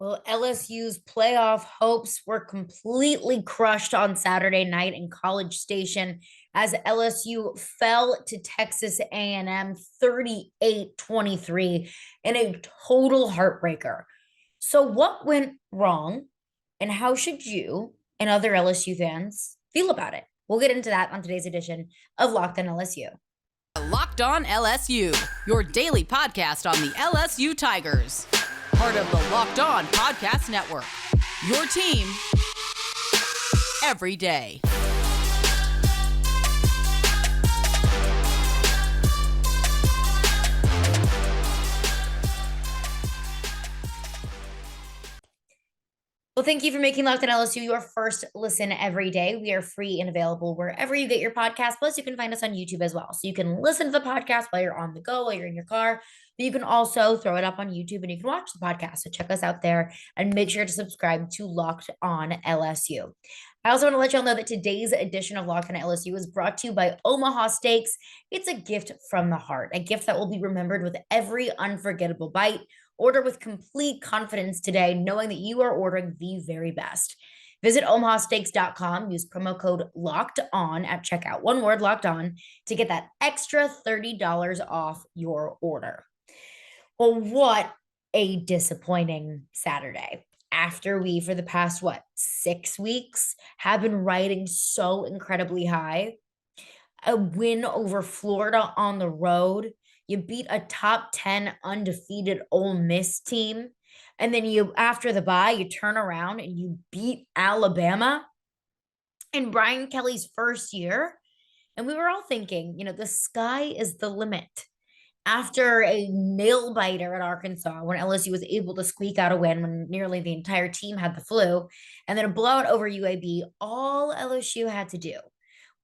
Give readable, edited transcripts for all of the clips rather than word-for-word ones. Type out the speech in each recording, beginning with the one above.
Well, LSU's playoff hopes were completely crushed on Saturday night in College Station as LSU fell to Texas A&M 38-23 in a total heartbreaker. So what went wrong and how should you and other LSU fans feel about it? We'll get into that on today's edition of Locked on LSU. Locked on LSU, your daily podcast on the LSU Tigers. Part of the Locked On Podcast Network. Your team every day. Well, thank you for making Locked on LSU your first listen every day. We are free and available wherever you get your podcast. Plus, you can find us on YouTube as well. So you can listen to the podcast while you're on the go, while you're in your car. But you can also throw it up on YouTube and you can watch the podcast. So check us out there and make sure to subscribe to Locked on LSU. I also want to let y'all know that today's edition of Locked on LSU is brought to you by Omaha Steaks. It's a gift from the heart, a gift that will be remembered with every unforgettable bite. Order with complete confidence today, knowing that you are ordering the very best. Visit omahasteaks.com. Use promo code LOCKED ON at checkout. One word, LOCKED ON, to get that extra $30 off your order. Well, what a disappointing Saturday. After we, for the past, 6 weeks, have been riding so incredibly high. A win over Florida on the road. You beat a top 10 undefeated Ole Miss team. And then after the bye, you turn around and you beat Alabama in Brian Kelly's first year. And we were all thinking, the sky is the limit. After a nail biter at Arkansas, when LSU was able to squeak out a win when nearly the entire team had the flu, and then a blowout over UAB, all LSU had to do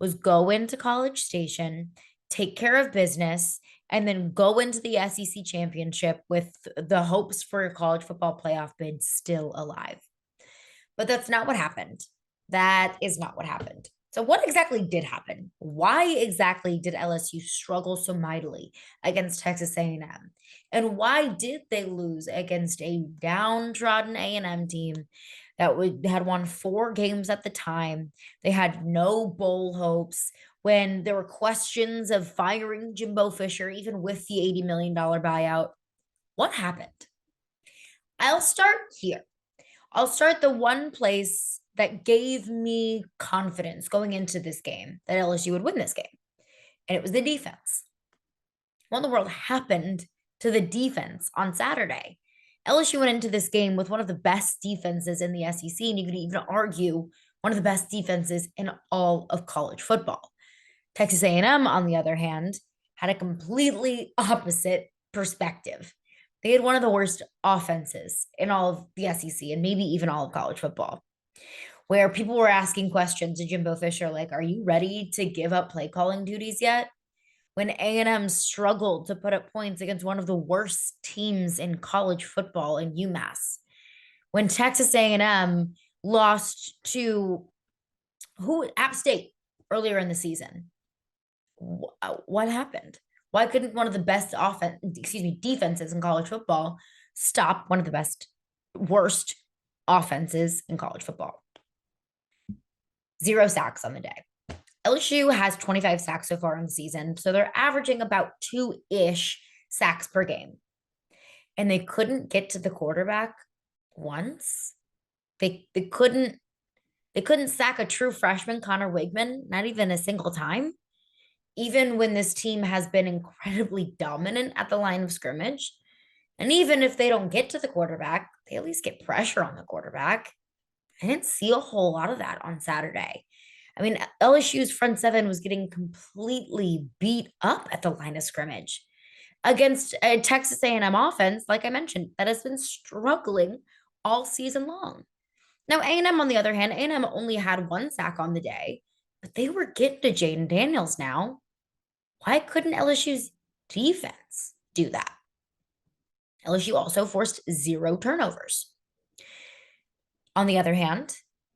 was go into College Station, take care of business, and then go into the SEC championship with the hopes for a college football playoff bid still alive. But that's not what happened. That is not what happened. So what exactly did happen? Why exactly did LSU struggle so mightily against Texas A&M? And why did they lose against a downtrodden A&M team that had won 4 games at the time? They had no bowl hopes. When there were questions of firing Jimbo Fisher, even with the $80 million buyout. What happened? I'll start here. I'll start the one place that gave me confidence going into this game that LSU would win this game. And it was the defense. What in the world happened to the defense on Saturday? LSU went into this game with one of the best defenses in the SEC, and you could even argue one of the best defenses in all of college football. Texas A&M, on the other hand, had a completely opposite perspective. They had one of the worst offenses in all of the SEC and maybe even all of college football, where people were asking questions to Jimbo Fisher like, are you ready to give up play calling duties yet? When A&M struggled to put up points against one of the worst teams in college football in UMass. When Texas A&M lost to App State earlier in the season. What happened? Why couldn't one of the best defenses in college football stop one of the worst offenses in college football? 0 sacks on the day. LSU has 25 sacks so far in the season, so they're averaging about 2-ish sacks per game. And they couldn't get to the quarterback once. They couldn't sack a true freshman, Connor Weigman, not even a single time. Even when this team has been incredibly dominant at the line of scrimmage. And even if they don't get to the quarterback, they at least get pressure on the quarterback. I didn't see a whole lot of that on Saturday. I mean, LSU's front seven was getting completely beat up at the line of scrimmage against a Texas A&M offense, like I mentioned, that has been struggling all season long. Now, A&M, on the other hand, A&M only had 1 sack on the day, but they were getting to Jaden Daniels now. Why couldn't LSU's defense do that? LSU also forced 0 turnovers. On the other hand,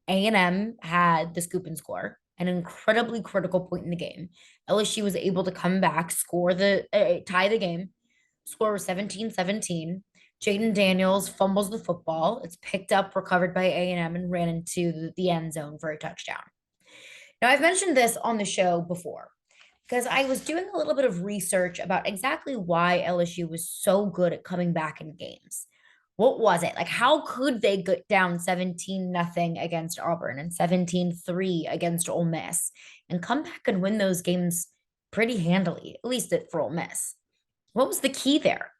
A&M had the scoop and score, an incredibly critical point in the game. LSU was able to come back, tie the game. Score was 17-17. Jaden Daniels fumbles the football. It's picked up, recovered by A&M, and ran into the end zone for a touchdown. Now, I've mentioned this on the show before because I was doing a little bit of research about exactly why LSU was so good at coming back in games. What was it? Like, how could they get down 17-0 against Auburn and 17-3 against Ole Miss and come back and win those games pretty handily, at least for Ole Miss? What was the key there?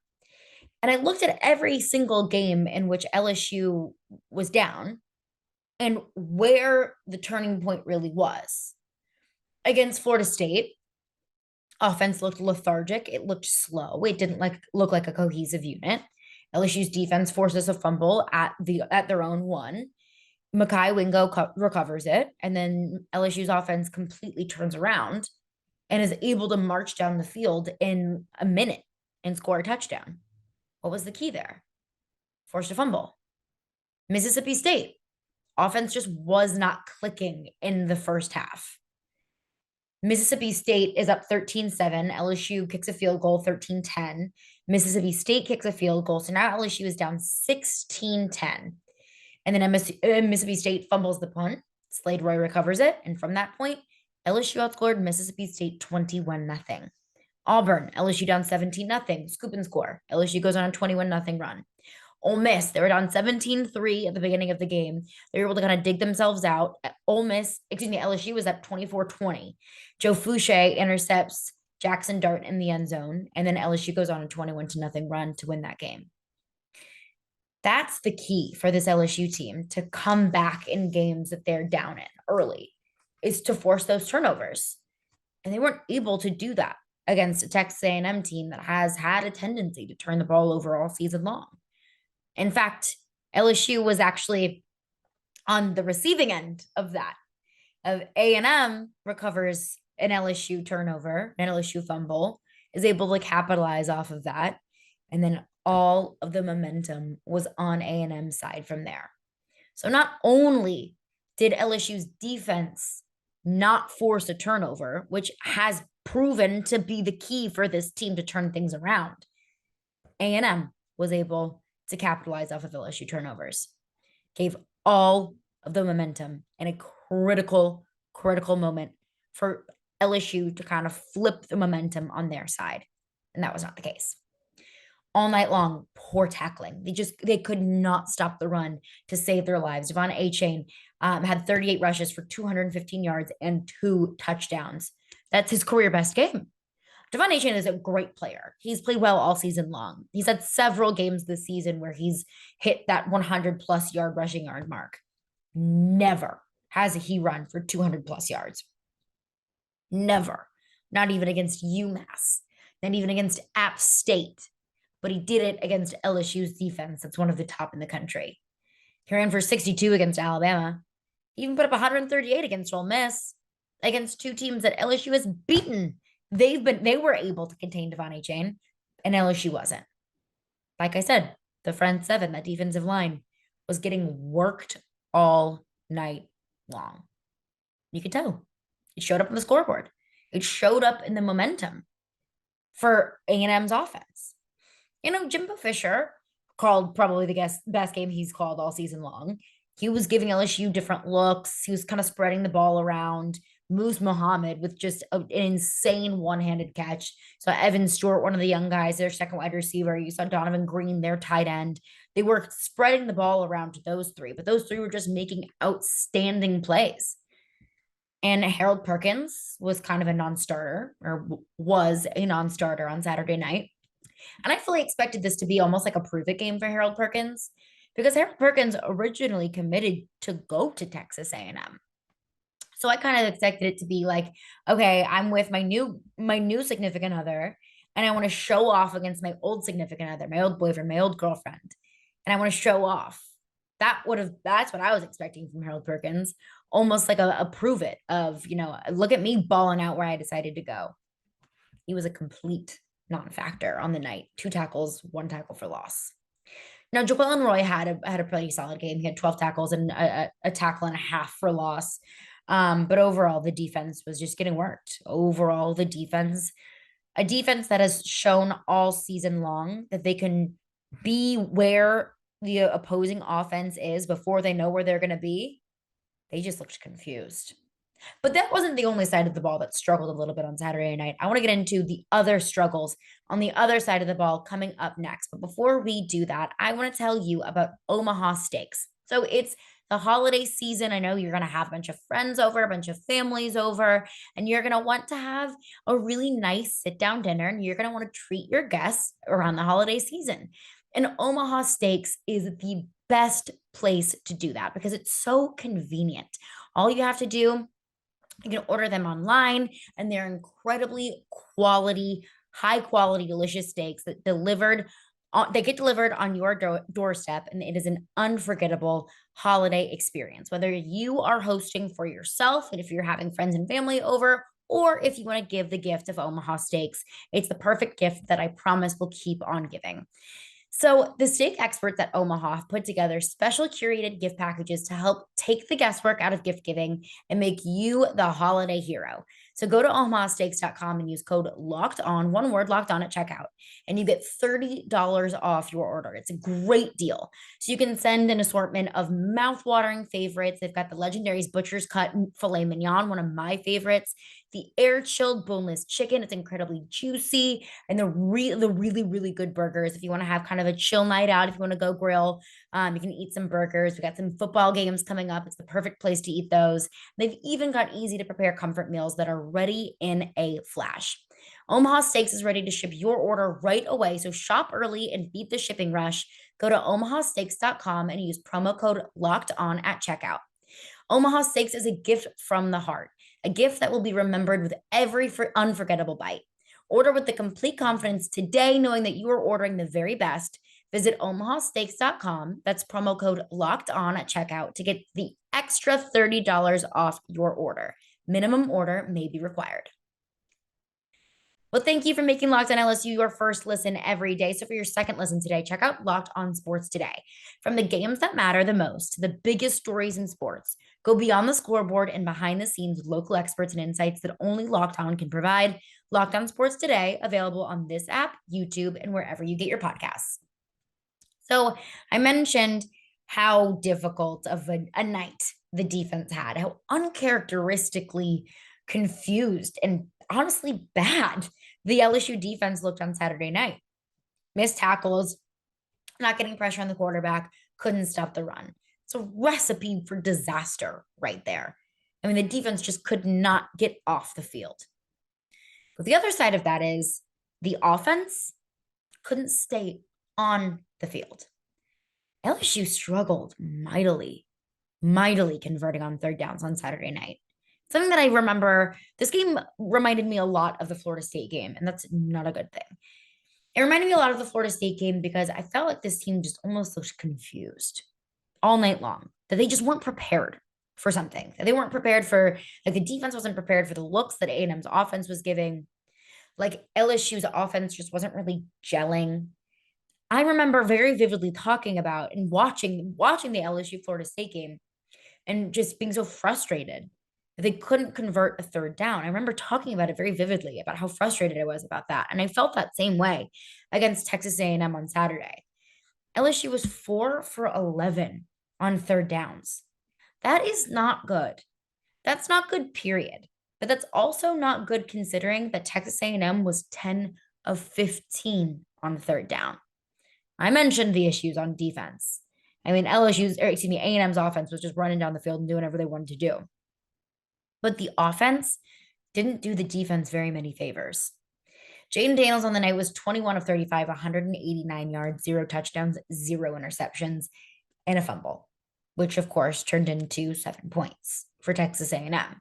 And I looked at every single game in which LSU was down and where the turning point really was. Against Florida State, offense looked lethargic. It looked slow. It didn't look like a cohesive unit. LSU's defense forces a fumble at their own one. Makai Wingo recovers it, and then LSU's offense completely turns around and is able to march down the field in a minute and score a touchdown. What was the key there? Forced a fumble. Mississippi State, offense just was not clicking in the first half. Mississippi State is up 13-7. LSU kicks a field goal 13-10. Mississippi State kicks a field goal. So now LSU is down 16-10. And then Mississippi State fumbles the punt. Slade Roy recovers it. And from that point, LSU outscored Mississippi State 21-0. Auburn, LSU down 17-0. Scoop and score. LSU goes on a 21-0 run. Ole Miss, they were down 17-3 at the beginning of the game. They were able to kind of dig themselves out. LSU was up 24-20. Joe Fouché intercepts Jackson Dart in the end zone, and then LSU goes on a 21-0 run to win that game. That's the key for this LSU team to come back in games that they're down in early, is to force those turnovers. And they weren't able to do that against a Texas A&M team that has had a tendency to turn the ball over all season long. In fact, LSU was actually on the receiving end of that. A&M recovers an LSU turnover, an LSU fumble, is able to capitalize off of that. And then all of the momentum was on A&M's side from there. So not only did LSU's defense not force a turnover, which has proven to be the key for this team to turn things around, A&M was able to capitalize off of LSU turnovers, gave all of the momentum in a critical moment for LSU to kind of flip the momentum on their side. And that was not the case. All night long, poor tackling. They could not stop the run to save their lives. Devon Achane had 38 rushes for 215 yards and 2 touchdowns. That's his career best game. Devon Achane is a great player. He's played well all season long. He's had several games this season where he's hit that 100+ yard rushing yard mark. Never has he run for 200+ yards. Never. Not even against UMass. Not even against App State. But he did it against LSU's defense. That's one of the top in the country. He ran for 62 against Alabama. He even put up 138 against Ole Miss, against 2 teams that LSU has beaten. They were able to contain Devon Achane, and LSU wasn't. Like I said, the front seven, that defensive line, was getting worked all night long. You could tell. It showed up on the scoreboard. It showed up in the momentum for A&M's offense. Jimbo Fisher called probably the best game he's called all season long. He was giving LSU different looks. He was kind of spreading the ball around. Moose Muhammad with just an insane one-handed catch. So Evan Stewart, one of the young guys, their second wide receiver. You saw Donovan Green, their tight end. They were spreading the ball around to those 3, but those 3 were just making outstanding plays. And Harold Perkins was kind of a non-starter, or was a non-starter on Saturday night. And I fully expected this to be almost like a prove-it game for Harold Perkins, because Harold Perkins originally committed to go to Texas A&M. So I kind of expected it to be like, okay, I'm with my new significant other, and I want to show off against my old significant other, my old boyfriend, my old girlfriend, and I want to show off. That's what I was expecting from Harold Perkins, almost like a prove it of, look at me balling out where I decided to go. He was a complete non-factor on the night. 2 tackles, 1 tackle for loss. Now, Jaquelin Roy had a pretty solid game. He had 12 tackles and a tackle and a half for loss. But overall, the defense was just getting worked. A defense that has shown all season long that they can be where the opposing offense is before they know where they're going to be, they just looked confused. But that wasn't the only side of the ball that struggled a little bit on Saturday night. I want to get into the other struggles on the other side of the ball coming up next. But before we do that, I want to tell you about Omaha Steaks. So it's the holiday season. I know you're going to have a bunch of friends over, a bunch of families over, and you're going to want to have a really nice sit down dinner, and you're going to want to treat your guests around the holiday season. And Omaha Steaks is the best place to do that because it's so convenient. All you have to do, you can order them online, and they're incredibly quality, high quality, delicious steaks that they get delivered on your doorstep, and it is an unforgettable holiday experience. Whether you are hosting for yourself, and if you're having friends and family over, or if you want to give the gift of Omaha Steaks, it's the perfect gift that I promise will keep on giving. So, the steak experts at Omaha have put together special curated gift packages to help take the guesswork out of gift giving and make you the holiday hero. So, go to omahasteaks.com and use code locked on, one word locked on at checkout, and you get $30 off your order. It's a great deal. So, you can send an assortment of mouth-watering favorites. They've got the legendary's Butcher's Cut filet mignon, one of my favorites, the air chilled boneless chicken. It's incredibly juicy, and the really really good burgers. If you want to have kind of a chill night out, if you want to go grill, you can eat some burgers. We got some football games coming up. It's the perfect place to eat those. They've even got easy to prepare comfort meals that are ready in a flash. Omaha Steaks is ready to ship your order right away. So shop early and beat the shipping rush. Go to omahasteaks.com and use promo code locked on at checkout. Omaha Steaks is a gift from the heart, a gift that will be remembered with every unforgettable bite. Order with the complete confidence today, knowing that you are ordering the very best. Visit omahasteaks.com. That's promo code locked on at checkout to get the extra $30 off your order. Minimum order may be required. Well, thank you for making Locked On LSU your first listen every day. So for your second listen today, check out Locked On Sports Today. From the games that matter the most to the biggest stories in sports, go beyond the scoreboard and behind the scenes with local experts and insights that only Locked On can provide. Locked On Sports Today, available on this app, YouTube, and wherever you get your podcasts. So I mentioned how difficult of a night the defense had, how uncharacteristically confused and honestly bad the LSU defense looked on Saturday night. Missed tackles, not getting pressure on the quarterback, couldn't stop the run. It's a recipe for disaster right there. I mean, the defense just could not get off the field. But the other side of that is the offense couldn't stay on the field. LSU struggled mightily converting on third downs on Saturday night. Something that I remember, this game reminded me a lot of the Florida State game, and that's not a good thing. It reminded me a lot of the Florida State game because I felt like this team just almost looked confused all night long, that they just weren't prepared for something. That they weren't prepared for, like the defense wasn't prepared for the looks that A&M's offense was giving. Like LSU's offense just wasn't really gelling. I remember very vividly talking about and watching the LSU Florida State game and just being so frustrated that they couldn't convert a third down. I remember talking about it very vividly about how frustrated I was about that. And I felt that same way against Texas A&M on Saturday. LSU was 4 for 11 on third downs. That is not good. That's not good, period. But that's also not good considering that Texas A&M was 10 of 15 on third down. I mentioned the issues on defense. I mean, A&M's offense was just running down the field and doing whatever they wanted to do. But the offense didn't do the defense very many favors. Jaden Daniels on the night was 21 of 35, 189 yards, 0 touchdowns, 0 interceptions, and a fumble, which of course turned into 7 points for Texas A&M.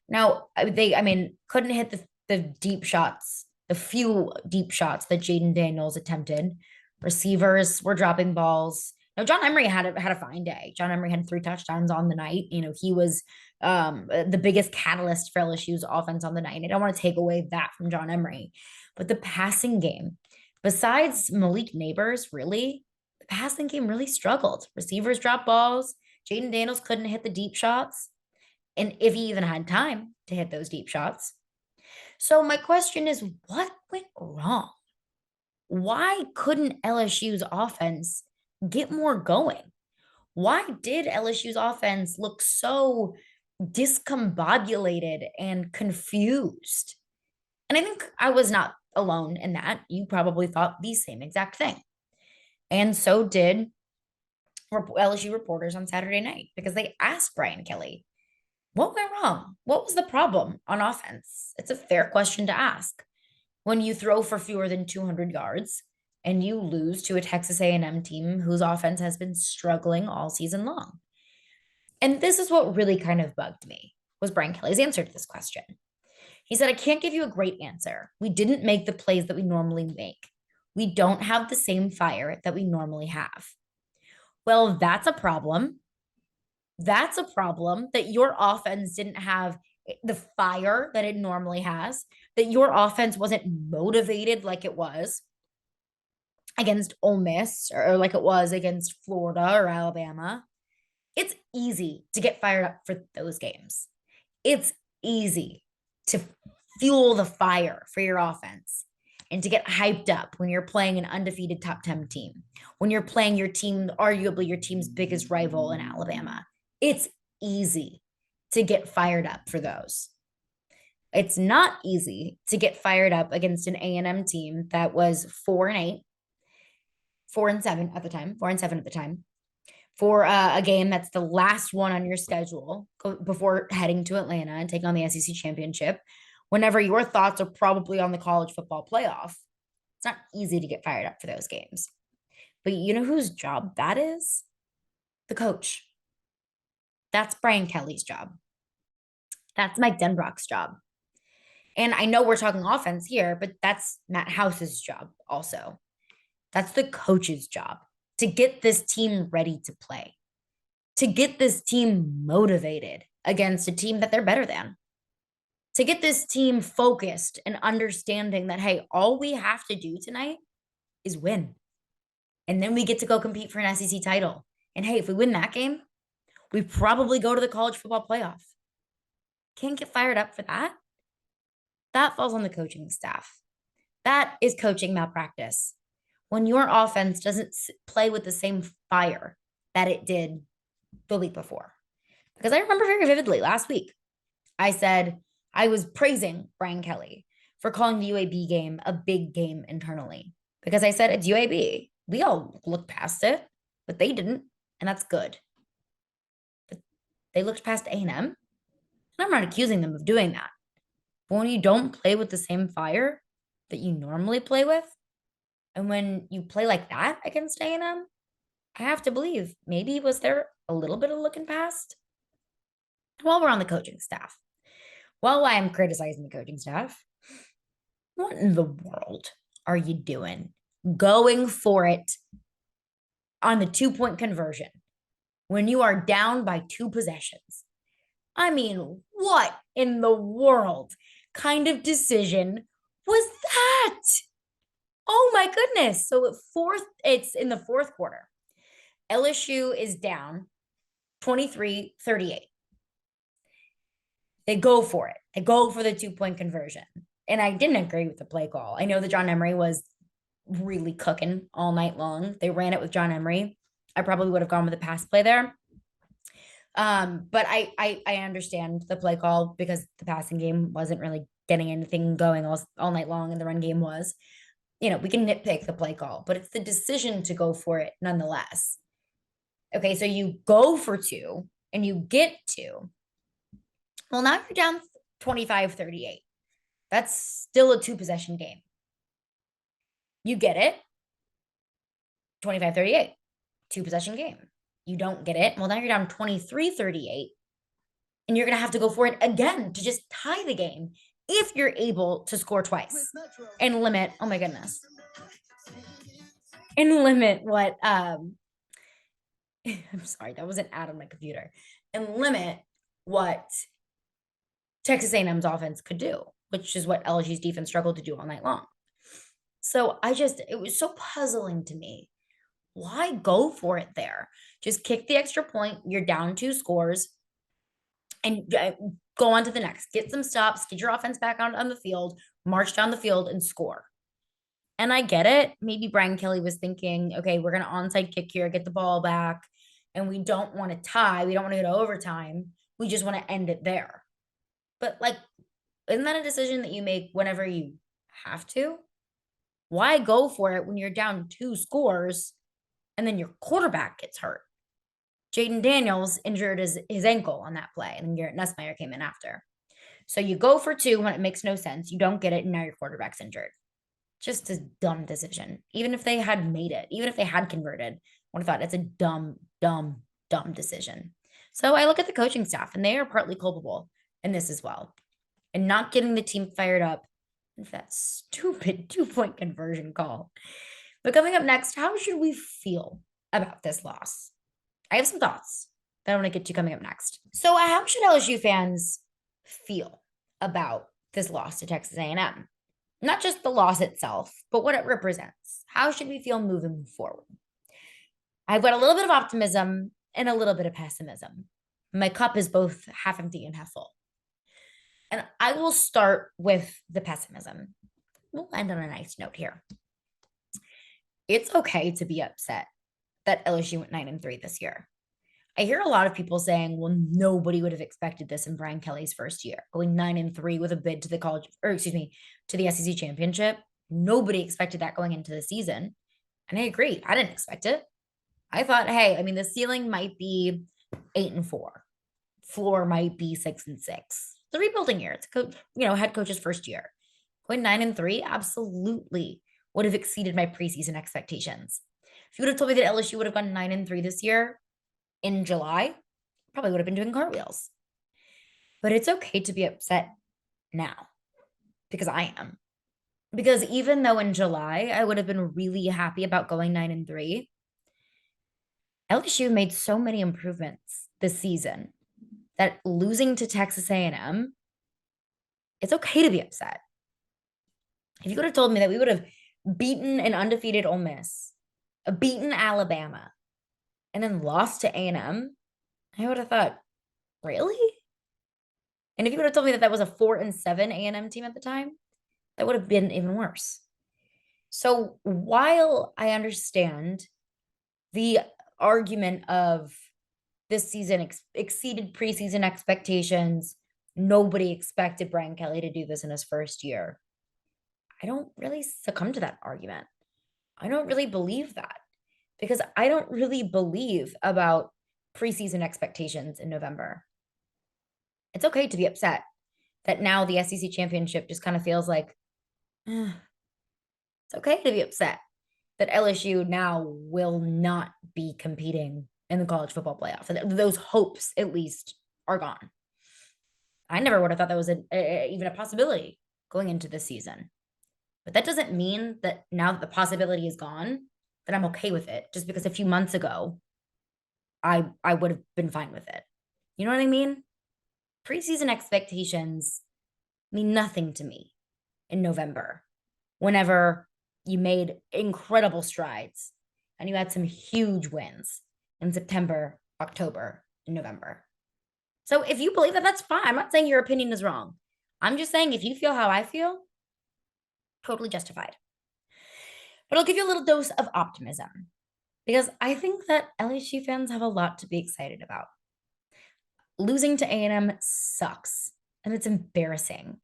Now, couldn't hit the deep shots, the few deep shots that Jaden Daniels attempted. Receivers were dropping balls. Now, John Emery had a fine day. John Emery had 3 touchdowns on the night. He was the biggest catalyst for LSU's offense on the night. I don't want to take away that from John Emery, but the passing game, besides Malik Neighbors, really, the passing game really struggled. Receivers dropped balls. Jaden Daniels couldn't hit the deep shots, and if he even had time to hit those deep shots. So my question is, what went wrong? Why couldn't LSU's offense get more going? Why did LSU's offense look so discombobulated and confused? And I think I was not alone in that. You probably thought the same exact thing. And so did LSU reporters on Saturday night because they asked Brian Kelly, what went wrong? What was the problem on offense? It's a fair question to ask. When you throw for fewer than 200 yards and you lose to a Texas A&M team whose offense has been struggling all season long. And this is what really kind of bugged me was Brian Kelly's answer to this question. He said, I can't give you a great answer. We didn't make the plays that we normally make. We don't have the same fire that we normally have. Well, that's a problem. That's a problem that your offense didn't have the fire that it normally has, that your offense wasn't motivated like it was against Ole Miss or like it was against Florida or Alabama. It's easy to get fired up for those games. It's easy to fuel the fire for your offense and to get hyped up when you're playing an undefeated top 10 team, when you're playing your team, arguably your team's biggest rival in Alabama. It's easy to get fired up for those. It's not easy to get fired up against an A&M team that was 4-8, 4-7 at the time, 4-7 at the time, for a game that's the last one on your schedule before heading to Atlanta and taking on the SEC championship. Whenever your thoughts are probably on the college football playoff, it's not easy to get fired up for those games. But you know whose job that is? The coach. That's Brian Kelly's job. That's Mike Denbrock's job. And I know we're talking offense here, but that's Matt House's job also. That's the coach's job to get this team ready to play, to get this team motivated against a team that they're better than, to get this team focused and understanding that, hey, all we have to do tonight is win. And then we get to go compete for an SEC title. And hey, if we win that game, we probably go to the college football playoff. Can't get fired up for that. That falls on the coaching staff. That is coaching malpractice. When your offense doesn't play with the same fire that it did the week before. Because I remember very vividly last week, I said I was praising Brian Kelly for calling the UAB game a big game internally. Because I said it's UAB. We all looked past it, but they didn't, and that's good. But they looked past A&M, and I'm not accusing them of doing that. But when you don't play with the same fire that you normally play with, and when you play like that against A&M, I have to believe maybe was there a little bit of looking past? While we're on the coaching staff, while I'm criticizing the coaching staff, what in the world are you doing going for it on the 2-point conversion when you are down by 2 possessions? I mean, what in the world kind of decision was that? Oh my goodness. So it's in the fourth quarter. LSU is down 23-38. They go for it. They go for the 2-point conversion. And I didn't agree with the play call. I know that John Emery was really cooking all night long. They ran it with John Emery. I probably would have gone with a pass play there. But I understand the play call because the passing game wasn't really getting anything going all night long, and the run game was. You know, we can nitpick the play call, but it's the decision to go for it nonetheless. Okay, so you go for 2 and you get 2. Well, now you're down 25-38. That's still a 2-possession game. You get it. 25-38. 2-possession game. You don't get it. Well, now you're down 23-38. And you're going to have to go for it again to just tie the game if you're able to score twice and limit, oh my goodness, and limit what, I'm sorry, that was an ad on my computer, and limit what Texas A&M's offense could do, which is what LSU's defense struggled to do all night long. So it was so puzzling to me. Why go for it there? Just kick the extra point. You're down 2 scores and go on to the next. Get some stops, get your offense back on the field, march down the field and score. And I get it. Maybe Brian Kelly was thinking, okay, we're going to onside kick here, get the ball back, and we don't want to tie. We don't want to go to overtime. We just want to end it there. But like, isn't that a decision that you make whenever you have to? Why go for it when you're down 2 scores and then your quarterback gets hurt? Jaden Daniels injured his ankle on that play, and then Garrett Nussmeier came in after. So you go for 2 when it makes no sense. You don't get it, and now your quarterback's injured. Just a dumb decision. Even if they had made it, even if they had converted, I would have thought it's a dumb, dumb, dumb decision. So I look at the coaching staff, and they are partly culpable in this as well. And not getting the team fired up with that stupid 2-point conversion call. But coming up next, how should we feel about this loss? I have some thoughts that I want to get to coming up next. So how should LSU fans feel about this loss to Texas A&M? Not just the loss itself, but what it represents. How should we feel moving forward? I've got a little bit of optimism and a little bit of pessimism. My cup is both half empty and half full. And I will start with the pessimism. We'll end on a nice note here. It's okay to be upset that LSU went 9-3 this year. I hear a lot of people saying, well, nobody would have expected this in Brian Kelly's first year, going 9-3 with a bid to to the SEC championship. Nobody expected that going into the season. And I agree. I didn't expect it. I thought, hey, I mean, the ceiling might be 8-4. Floor might be 6-6. It's a rebuilding year. It's head coach's first year. Going 9-3 absolutely would have exceeded my preseason expectations. If you would have told me that LSU would have gone 9-3 this year in July, probably would have been doing cartwheels. But it's okay to be upset now, because I am. Because even though in July I would have been really happy about going 9-3, LSU made so many improvements this season that losing to Texas A&M, it's okay to be upset. If you would have told me that we would have beaten an undefeated Ole Miss, beaten Alabama, and then lost to A&M, I would have thought, really? And if you would have told me that that was a 4-7 A&M team at the time, that would have been even worse. So while I understand the argument of this season exceeded preseason expectations, nobody expected Brian Kelly to do this in his first year, I don't really succumb to that argument. I don't really believe that, because I don't really believe about preseason expectations in November. It's okay to be upset that now the SEC championship just kind of feels like, it's okay to be upset that LSU now will not be competing in the college football playoff. Those hopes, at least, are gone. I never would have thought that was even a possibility going into the season. But that doesn't mean that now that the possibility is gone, that I'm okay with it, just because a few months ago, I would have been fine with it. You know what I mean? Preseason expectations mean nothing to me in November, whenever you made incredible strides and you had some huge wins in September, October, and November. So if you believe that, that's fine. I'm not saying your opinion is wrong. I'm just saying if you feel how I feel, totally justified. But I'll give you a little dose of optimism, because I think that LSU fans have a lot to be excited about. Losing to A&M sucks, and it's embarrassing.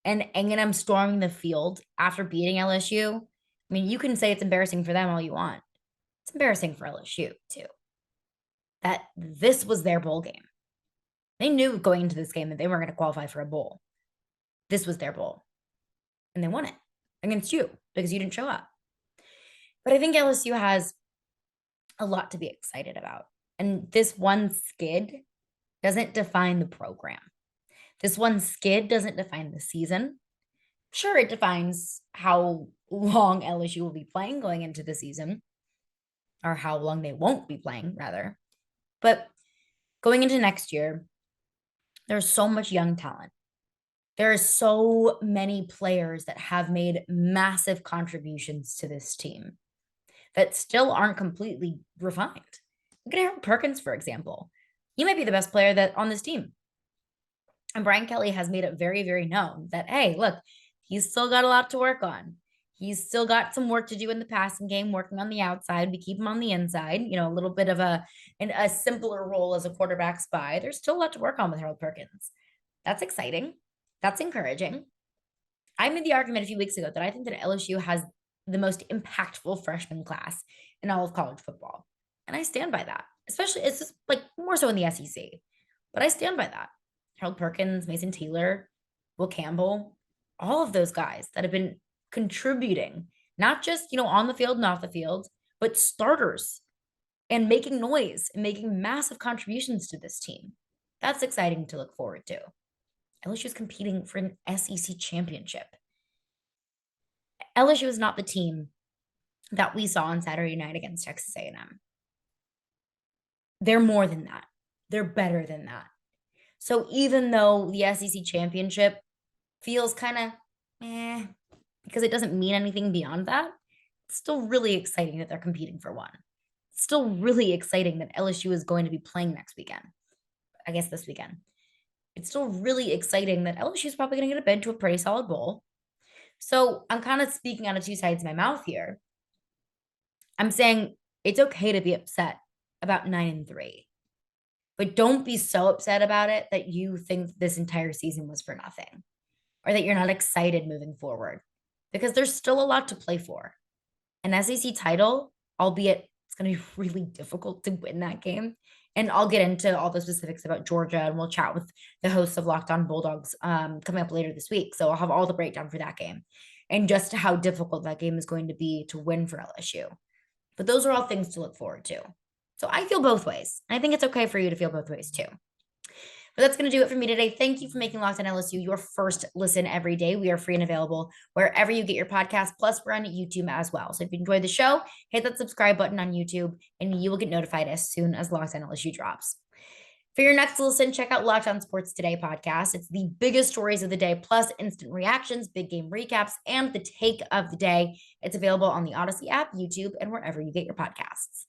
And A&M storming the field after beating LSU, I mean, you can say it's embarrassing for them all you want. It's embarrassing for LSU, too. That this was their bowl game. They knew going into this game that they weren't going to qualify for a bowl. This was their bowl. And they won it against you because you didn't show up. But I think LSU has a lot to be excited about. And this one skid doesn't define the program. This one skid doesn't define the season. Sure, it defines how long LSU will be playing going into the season, or how long they won't be playing, rather. But going into next year, there's so much young talent. There are so many players that have made massive contributions to this team that still aren't completely refined. Look at Harold Perkins, for example. He might be the best player that on this team. And Brian Kelly has made it very, very known that, hey, look, he's still got a lot to work on. He's still got some work to do in the passing game, working on the outside. We keep him on the inside, a little bit of a simpler role as a quarterback spy. There's still a lot to work on with Harold Perkins. That's exciting. That's encouraging. I made the argument a few weeks ago that I think that LSU has the most impactful freshman class in all of college football. And I stand by that, especially it's just like more so in the SEC. But I stand by that. Harold Perkins, Mason Taylor, Will Campbell, all of those guys that have been contributing, not just, on the field and off the field, but starters and making noise and making massive contributions to this team. That's exciting to look forward to. LSU is competing for an SEC championship. LSU is not the team that we saw on Saturday night against Texas A&M. They're more than that. They're better than that. So even though the SEC championship feels kind of because it doesn't mean anything beyond that, it's still really exciting that they're competing for one. It's still really exciting that LSU is going to be playing next weekend. I guess this weekend. It's still really exciting that LSU is probably going to get a bid to a pretty solid bowl. So I'm kind of speaking out of two sides of my mouth here. I'm saying it's okay to be upset about 9-3, but don't be so upset about it that you think this entire season was for nothing or that you're not excited moving forward, because there's still a lot to play for. An SEC title, albeit it's going to be really difficult to win that game. And I'll get into all the specifics about Georgia, and we'll chat with the hosts of Locked On Bulldogs coming up later this week. So I'll have all the breakdown for that game and just how difficult that game is going to be to win for LSU. But those are all things to look forward to. So I feel both ways. I think it's okay for you to feel both ways too. But that's going to do it for me today. Thank you for making Locked On LSU your first listen every day. We are free and available wherever you get your podcast. Plus, we're on YouTube as well. So if you enjoyed the show, hit that subscribe button on YouTube and you will get notified as soon as Locked On LSU drops. For your next listen, check out Locked On Sports Today podcast. It's the biggest stories of the day, plus instant reactions, big game recaps, and the take of the day. It's available on the Odyssey app, YouTube, and wherever you get your podcasts.